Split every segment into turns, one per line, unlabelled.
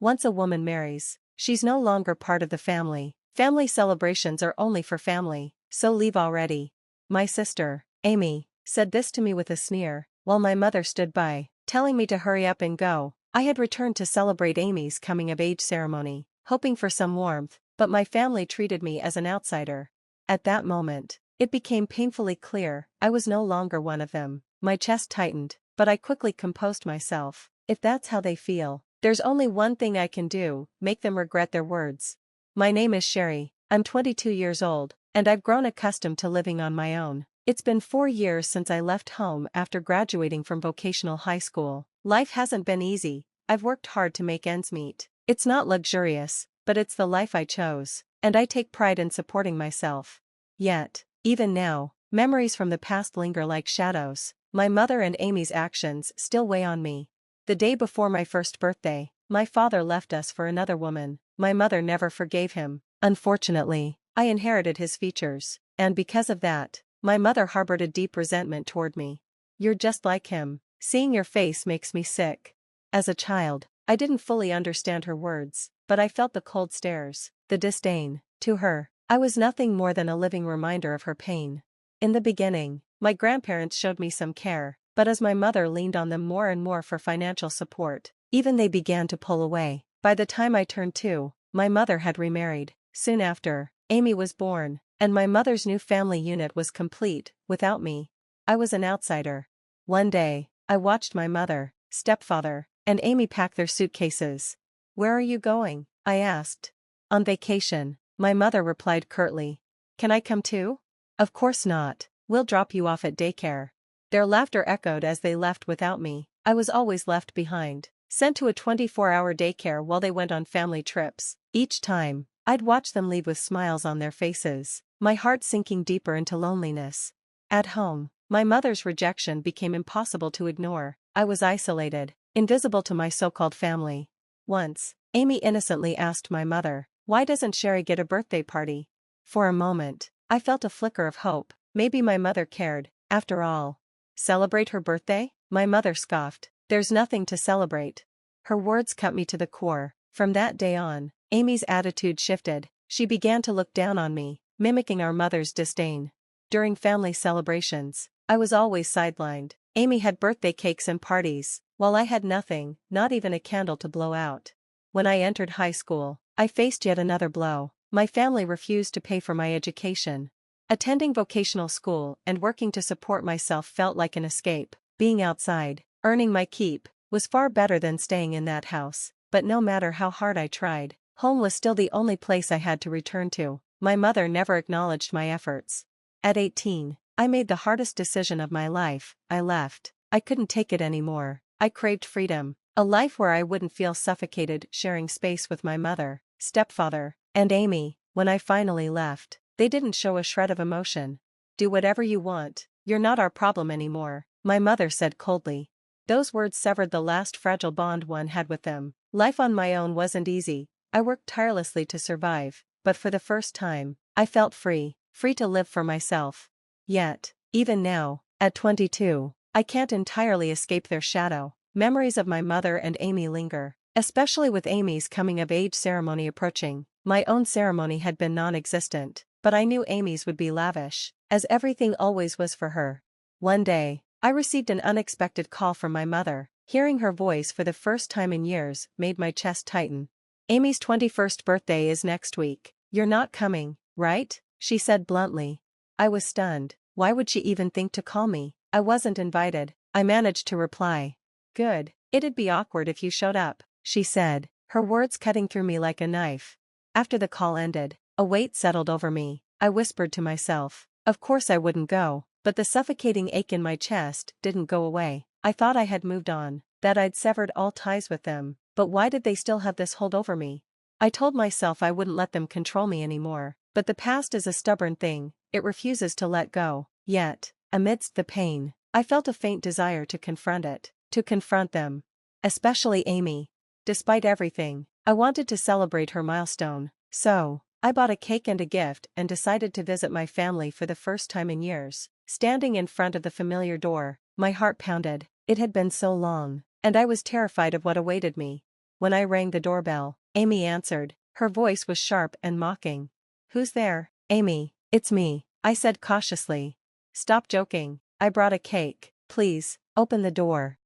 Once a woman marries, she's no longer part of the family. Family celebrations are only for family, so leave already. My sister, Amy, said this to me with a sneer, while my mother stood by, telling me to hurry up and go. I had returned to celebrate Amy's coming-of-age ceremony, hoping for some warmth, but my family treated me as an outsider. At that moment, it became painfully clear I was no longer one of them. My chest tightened, but I quickly composed myself. If that's how they feel, there's only one thing I can do: make them regret their words. My name is Sherry, I'm 22 years old, and I've grown accustomed to living on my own. It's been 4 years since I left home after graduating from vocational high school. Life hasn't been easy. I've worked hard to make ends meet. It's not luxurious, but it's the life I chose, and I take pride in supporting myself. Yet, even now, memories from the past linger like shadows. My mother and Amy's actions still weigh on me. The day before my first birthday, my father left us for another woman. My mother never forgave him. Unfortunately, I inherited his features, and because of that, my mother harbored a deep resentment toward me. "You're just like him. Seeing your face makes me sick." As a child, I didn't fully understand her words, but I felt the cold stares, the disdain. To her, I was nothing more than a living reminder of her pain. In the beginning, my grandparents showed me some care, but as my mother leaned on them more and more for financial support, even they began to pull away. By the time I turned 2, my mother had remarried. Soon after, Amy was born, and my mother's new family unit was complete. Without me, I was an outsider. One day, I watched my mother, stepfather, and Amy pack their suitcases. "Where are you going?" I asked. "On vacation," my mother replied curtly. "Can I come too?" "Of course not. We'll drop you off at daycare." Their laughter echoed as they left without me. I was always left behind, sent to a 24-hour daycare while they went on family trips. Each time, I'd watch them leave with smiles on their faces, my heart sinking deeper into loneliness. At home, my mother's rejection became impossible to ignore. I was isolated, invisible to my so-called family. Once, Amy innocently asked my mother, "Why doesn't Sherry get a birthday party?" For a moment, I felt a flicker of hope. Maybe my mother cared, after all. "Celebrate her birthday?" My mother scoffed. "There's nothing to celebrate." Her words cut me to the core. From that day on, Amy's attitude shifted. She began to look down on me, mimicking our mother's disdain. During family celebrations, I was always sidelined. Amy had birthday cakes and parties, while I had nothing, not even a candle to blow out. When I entered high school, I faced yet another blow. My family refused to pay for my education. Attending vocational school and working to support myself felt like an escape. Being outside, earning my keep, was far better than staying in that house. But no matter how hard I tried, home was still the only place I had to return to. My mother never acknowledged my efforts. At 18, I made the hardest decision of my life. I left. I couldn't take it anymore. I craved freedom, a life where I wouldn't feel suffocated sharing space with my mother, stepfather, and Amy. When I finally left, they didn't show a shred of emotion. "Do whatever you want, you're not our problem anymore," my mother said coldly. Those words severed the last fragile bond one had with them. Life on my own wasn't easy. I worked tirelessly to survive, but for the first time, I felt free to live for myself. Yet, even now, at 22, I can't entirely escape their shadow. Memories of my mother and Amy linger, especially with Amy's coming-of-age ceremony approaching. My own ceremony had been non-existent, but I knew Amy's would be lavish, as everything always was for her. One day, I received an unexpected call from my mother. Hearing her voice for the first time in years made my chest tighten. "Amy's 21st birthday is next week. You're not coming, right?" she said bluntly. I was stunned. Why would she even think to call me? "I wasn't invited," I managed to reply. "Good. It'd be awkward if you showed up," she said, her words cutting through me like a knife. After the call ended, a weight settled over me. I whispered to myself, of course I wouldn't go, but the suffocating ache in my chest didn't go away. I thought I had moved on, that I'd severed all ties with them, but why did they still have this hold over me? I told myself I wouldn't let them control me anymore, but the past is a stubborn thing, it refuses to let go. Yet, amidst the pain, I felt a faint desire to confront it, to confront them. Especially Amy. Despite everything, I wanted to celebrate her milestone, so I bought a cake and a gift and decided to visit my family for the first time in years. Standing in front of the familiar door, my heart pounded. It had been so long, and I was terrified of what awaited me. When I rang the doorbell, Amy answered. Her voice was sharp and mocking. "Who's there?" "Amy, it's me," I said cautiously. "Stop joking. I brought a cake. Please, open the door."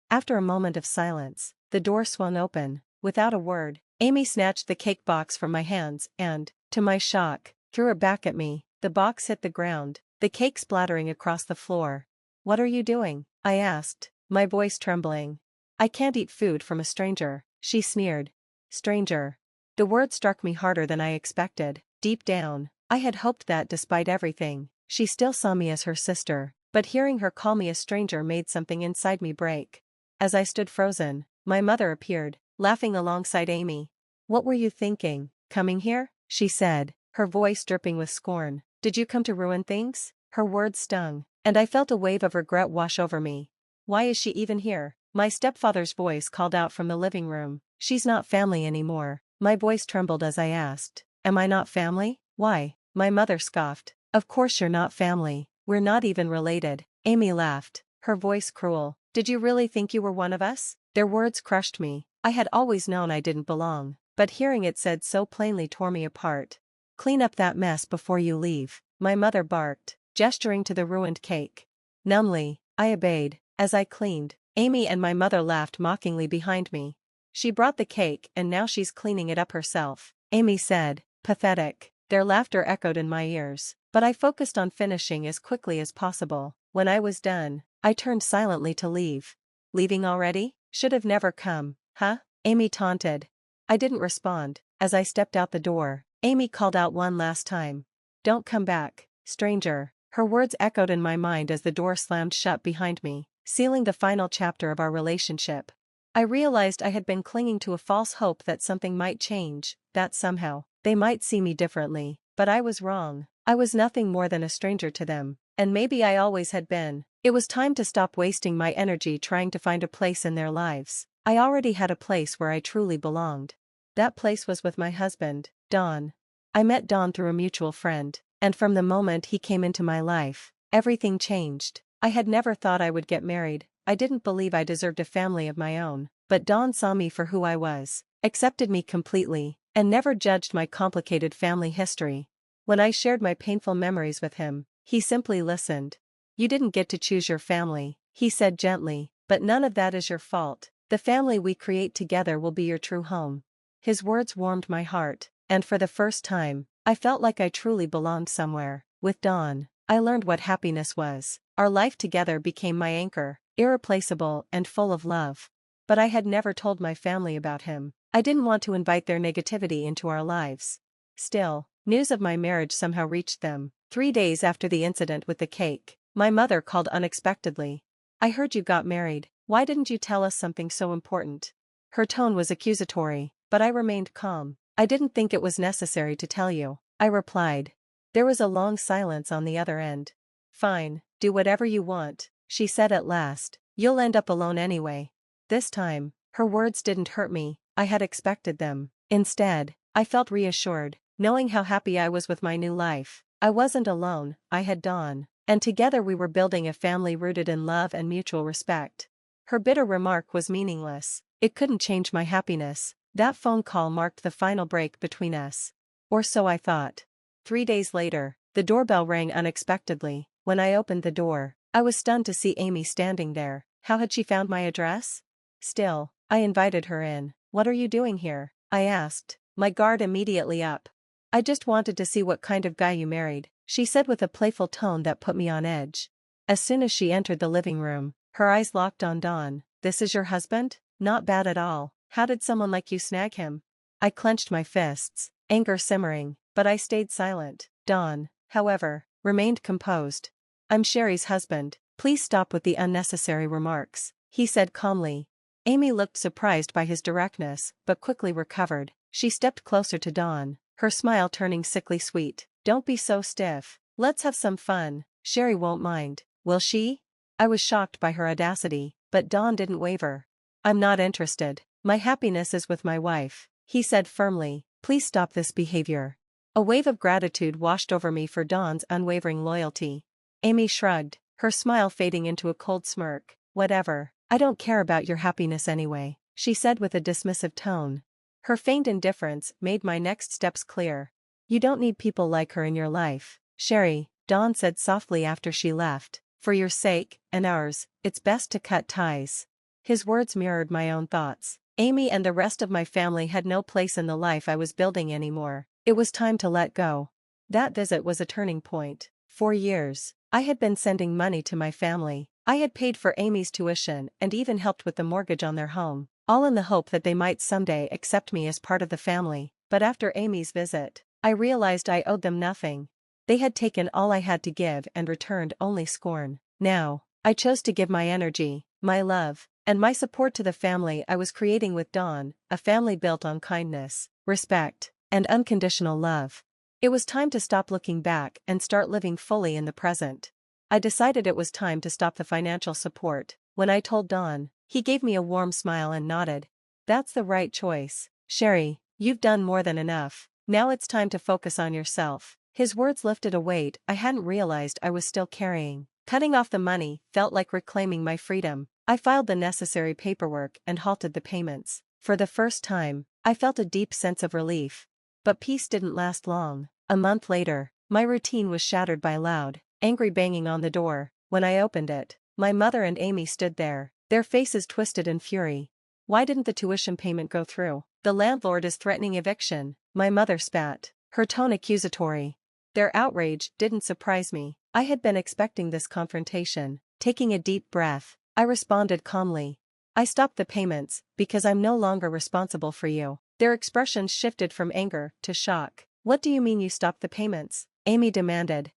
After a moment of silence, the door swung open. Without a word, Amy snatched the cake box from my hands and, to my shock, threw it back at me. The box hit the ground, the cake splattering across the floor. "What are you doing?" I asked, my voice trembling. "I can't eat food from a stranger," she sneered. Stranger. The word struck me harder than I expected. Deep down, I had hoped that despite everything, she still saw me as her sister, but hearing her call me a stranger made something inside me break. As I stood frozen, my mother appeared, laughing alongside Amy. "What were you thinking, coming here?" she said, her voice dripping with scorn. "Did you come to ruin things?" Her words stung, and I felt a wave of regret wash over me. "Why is she even here?" My stepfather's voice called out from the living room. "She's not family anymore." My voice trembled as I asked, "Am I not family?" "Why?" My mother scoffed. "Of course you're not family. We're not even related." Amy laughed, her voice cruel. "Did you really think you were one of us?" Their words crushed me. I had always known I didn't belong, but hearing it said so plainly tore me apart. "Clean up that mess before you leave," my mother barked, gesturing to the ruined cake. Numbly, I obeyed. As I cleaned, Amy and my mother laughed mockingly behind me. "She brought the cake and now she's cleaning it up herself," Amy said. Pathetic. Their laughter echoed in my ears, but I focused on finishing as quickly as possible. When I was done, I turned silently to leave. "Leaving already? Should have never come, huh?" Amy taunted. I didn't respond. As I stepped out the door, Amy called out one last time. "Don't come back, stranger." Her words echoed in my mind as the door slammed shut behind me, sealing the final chapter of our relationship. I realized I had been clinging to a false hope that something might change, that somehow, they might see me differently, but I was wrong. I was nothing more than a stranger to them, and maybe I always had been. It was time to stop wasting my energy trying to find a place in their lives. I already had a place where I truly belonged. That place was with my husband, Don. I met Don through a mutual friend, and from the moment he came into my life, everything changed. I had never thought I would get married. I didn't believe I deserved a family of my own, but Don saw me for who I was, accepted me completely, and never judged my complicated family history. When I shared my painful memories with him, he simply listened. "You didn't get to choose your family," he said gently, "but none of that is your fault. The family we create together will be your true home." His words warmed my heart, and for the first time, I felt like I truly belonged somewhere. With Don, I learned what happiness was. Our life together became my anchor, irreplaceable and full of love. But I had never told my family about him. I didn't want to invite their negativity into our lives. Still, news of my marriage somehow reached them. 3 days after the incident with the cake, my mother called unexpectedly. "I heard you got married. Why didn't you tell us something so important?" Her tone was accusatory, but I remained calm. "I didn't think it was necessary to tell you," I replied. There was a long silence on the other end. "Fine, do whatever you want," she said at last. "You'll end up alone anyway." This time, her words didn't hurt me. I had expected them. Instead, I felt reassured, knowing how happy I was with my new life. I wasn't alone, I had Dawn, and together we were building a family rooted in love and mutual respect. Her bitter remark was meaningless. It couldn't change my happiness. That phone call marked the final break between us. Or so I thought. 3 days later, the doorbell rang unexpectedly. When I opened the door, I was stunned to see Amy standing there. How had she found my address? Still, I invited her in. "What are you doing here?" I asked, my guard immediately up. "I just wanted to see what kind of guy you married," she said with a playful tone that put me on edge. As soon as she entered the living room, her eyes locked on Don. "This is your husband? Not bad at all. How did someone like you snag him?" I clenched my fists, anger simmering, but I stayed silent. Don, however, remained composed. "I'm Sherry's husband. Please stop with the unnecessary remarks," he said calmly. Amy looked surprised by his directness, but quickly recovered. She stepped closer to Don, her smile turning sickly sweet. "Don't be so stiff. Let's have some fun. Sherry won't mind, will she?" I was shocked by her audacity, but Don didn't waver. "I'm not interested. My happiness is with my wife," he said firmly. "Please stop this behavior." A wave of gratitude washed over me for Don's unwavering loyalty. Amy shrugged, her smile fading into a cold smirk. "Whatever. I don't care about your happiness anyway." she said with a dismissive tone. Her feigned indifference made my next steps clear. You don't need people like her in your life, Sherry, Dawn said softly after she left. For your sake, and ours, it's best to cut ties. His words mirrored my own thoughts. Amy and the rest of my family had no place in the life I was building anymore. It was time to let go. That visit was a turning point. For years, I had been sending money to my family. I had paid for Amy's tuition and even helped with the mortgage on their home, all in the hope that they might someday accept me as part of the family. But after Amy's visit, I realized I owed them nothing. They had taken all I had to give and returned only scorn. Now, I chose to give my energy, my love, and my support to the family I was creating with Dawn, a family built on kindness, respect, and unconditional love. It was time to stop looking back and start living fully in the present. I decided it was time to stop the financial support. When I told Dawn, he gave me a warm smile and nodded. That's the right choice, Sherry, you've done more than enough. Now it's time to focus on yourself. His words lifted a weight I hadn't realized I was still carrying. Cutting off the money felt like reclaiming my freedom. I filed the necessary paperwork and halted the payments. For the first time, I felt a deep sense of relief. But peace didn't last long. A month later, my routine was shattered by loud, angry banging on the door. When I opened it, my mother and Amy stood there, their faces twisted in fury. Why didn't the tuition payment go through? The landlord is threatening eviction, my mother spat, her tone accusatory. Their outrage didn't surprise me. I had been expecting this confrontation. Taking a deep breath, I responded calmly. I stopped the payments because I'm no longer responsible for you. Their expressions shifted from anger to shock. What do you mean you stopped the payments? Amy demanded.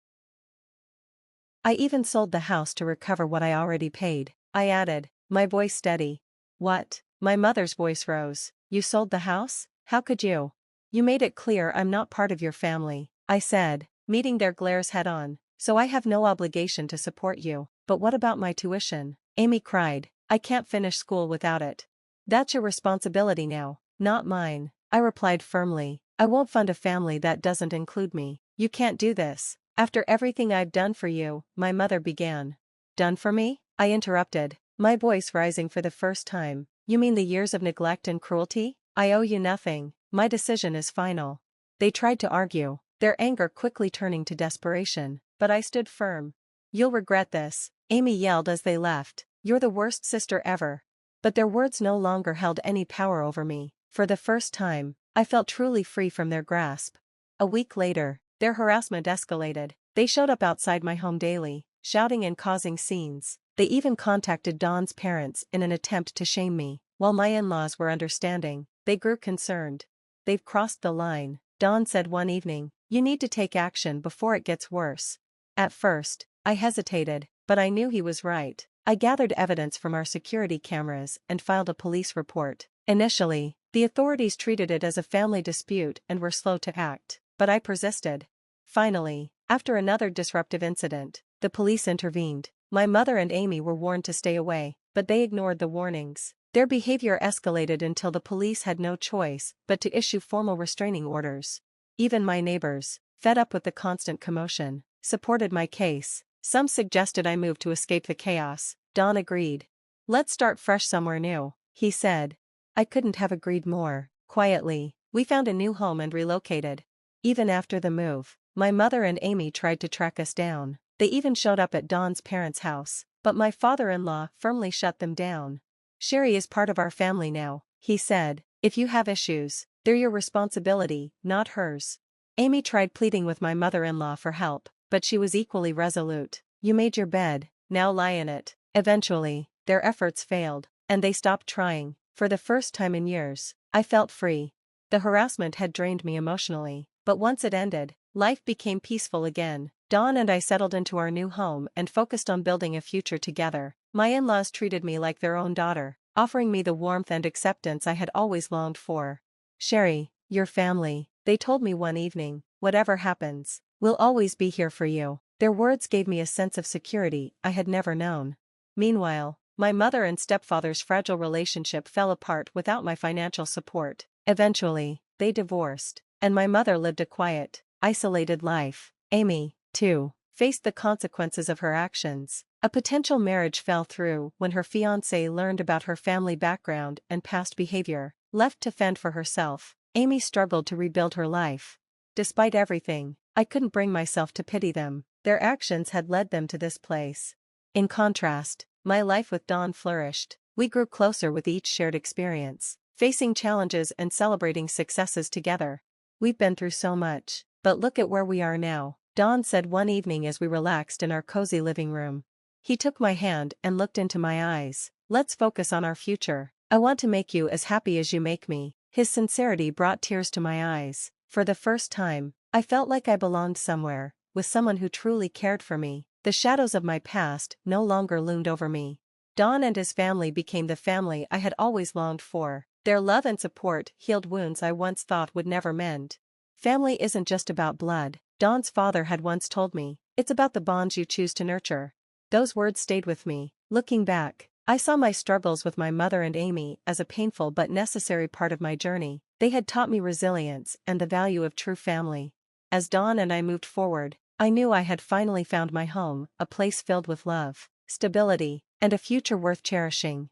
I even sold the house to recover what I already paid, I added, my voice steady. What? My mother's voice rose. You sold the house? How could you? You made it clear I'm not part of your family, I said, meeting their glares head-on, so I have no obligation to support you. But what about my tuition? Amy cried. I can't finish school without it. That's your responsibility now, not mine, I replied firmly. I won't fund a family that doesn't include me. You can't do this. After everything I've done for you, my mother began. Done for me? I interrupted, my voice rising for the first time. You mean the years of neglect and cruelty? I owe you nothing. My decision is final. They tried to argue, their anger quickly turning to desperation, but I stood firm. You'll regret this, Amy yelled as they left. You're the worst sister ever. But their words no longer held any power over me. For the first time, I felt truly free from their grasp. A week later, their harassment escalated. They showed up outside my home daily, shouting and causing scenes. They even contacted Dawn's parents in an attempt to shame me. While my in-laws were understanding, they grew concerned. They've crossed the line, Dawn said one evening. You need to take action before it gets worse. At first, I hesitated, but I knew he was right. I gathered evidence from our security cameras and filed a police report. Initially, the authorities treated it as a family dispute and were slow to act, but I persisted. Finally, after another disruptive incident, the police intervened. My mother and Amy were warned to stay away, but they ignored the warnings. Their behavior escalated until the police had no choice but to issue formal restraining orders. Even my neighbors, fed up with the constant commotion, supported my case. Some suggested I move to escape the chaos. Don agreed. Let's start fresh somewhere new, he said. I couldn't have agreed more. Quietly, we found a new home and relocated. Even after the move, my mother and Amy tried to track us down. They even showed up at Dawn's parents' house, but my father-in-law firmly shut them down. Sherry is part of our family now, he said. If you have issues, they're your responsibility, not hers. Amy tried pleading with my mother-in-law for help, but she was equally resolute. You made your bed, now lie in it. Eventually, their efforts failed, and they stopped trying. For the first time in years, I felt free. The harassment had drained me emotionally, but once it ended, life became peaceful again. Dawn and I settled into our new home and focused on building a future together. My in-laws treated me like their own daughter, offering me the warmth and acceptance I had always longed for. Sherry, your family, they told me one evening, whatever happens, we'll always be here for you. Their words gave me a sense of security I had never known. Meanwhile, my mother and stepfather's fragile relationship fell apart without my financial support. Eventually, they divorced, and my mother lived a quiet, isolated life. Amy, too, faced the consequences of her actions. A potential marriage fell through when her fiancé learned about her family background and past behavior. Left to fend for herself, Amy struggled to rebuild her life. Despite everything, I couldn't bring myself to pity them. Their actions had led them to this place. In contrast, my life with Dawn flourished. We grew closer with each shared experience, facing challenges and celebrating successes together. We've been through so much, but look at where we are now, Dawn said one evening as we relaxed in our cozy living room. He took my hand and looked into my eyes. Let's focus on our future. I want to make you as happy as you make me. His sincerity brought tears to my eyes. For the first time, I felt like I belonged somewhere, with someone who truly cared for me. The shadows of my past no longer loomed over me. Don and his family became the family I had always longed for. Their love and support healed wounds I once thought would never mend. Family isn't just about blood, Don's father had once told me. It's about the bonds you choose to nurture. Those words stayed with me. Looking back, I saw my struggles with my mother and Amy as a painful but necessary part of my journey. They had taught me resilience and the value of true family. As Dawn and I moved forward, I knew I had finally found my home, a place filled with love, stability, and a future worth cherishing.